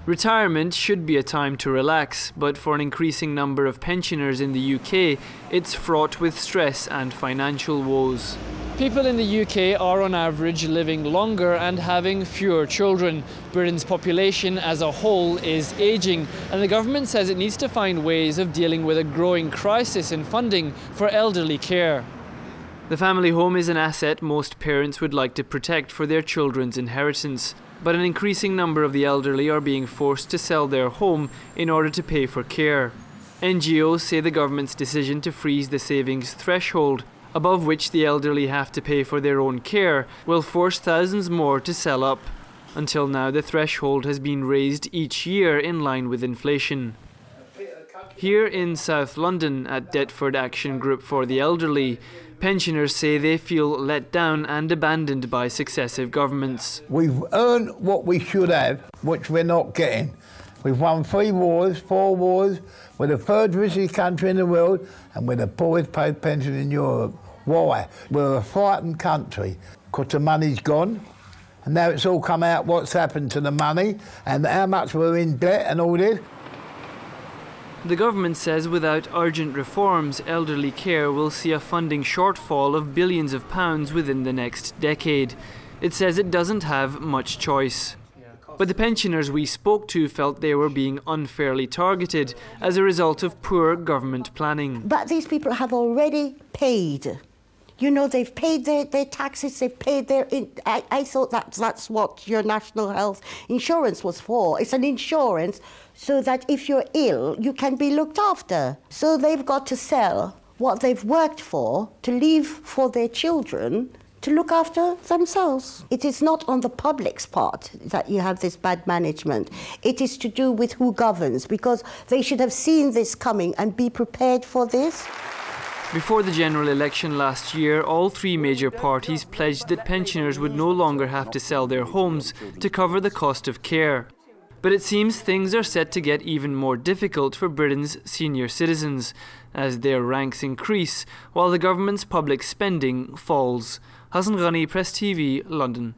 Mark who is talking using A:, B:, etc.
A: Retirement should be a time to relax, but for an increasing number of pensioners in the UK, it's fraught with stress and financial woes. People in the UK are on average living longer and having fewer children. Britain's population as a whole is ageing, and the government says it needs to find ways of dealing with a growing crisis in funding for elderly care. The family home is an asset most parents would like to protect for their children's inheritance. But an increasing number of the elderly are being forced to sell their home in order to pay for care. NGOs say the government's decision to freeze the savings threshold, above which the elderly have to pay for their own care, will force thousands more to sell up. Until now, the threshold has been raised each year in line with inflation. Here in South London, at Deptford Action Group for the Elderly, pensioners say they feel let down and abandoned by successive governments.
B: We've earned what we should have, which we're not getting. We've won 3 wars, 4 wars, we're the 3rd richest country in the world, and we're the poorest paid pension in Europe. Why? We're a frightened country, because the money's gone, and now it's all come out what's happened to the money, and how much we're in debt and all this.
A: The government says without urgent reforms, elderly care will see a funding shortfall of billions of pounds within the next decade. It says it doesn't have much choice. But the pensioners we spoke to felt they were being unfairly targeted as a result of poor government planning.
C: But these people have already paid. You know, they've paid their taxes, they've paid their... I thought that's what your national health insurance was for. It's an insurance so that if you're ill, you can be looked after. So they've got to sell what they've worked for to leave for their children to look after themselves. It is not on the public's part that you have this bad management. It is to do with who governs, because they should have seen this coming and be prepared for this.
A: Before the general election last year, all 3 major parties pledged that pensioners would no longer have to sell their homes to cover the cost of care. But it seems things are set to get even more difficult for Britain's senior citizens as their ranks increase while the government's public spending falls. Hassan Ghani, Press TV, London.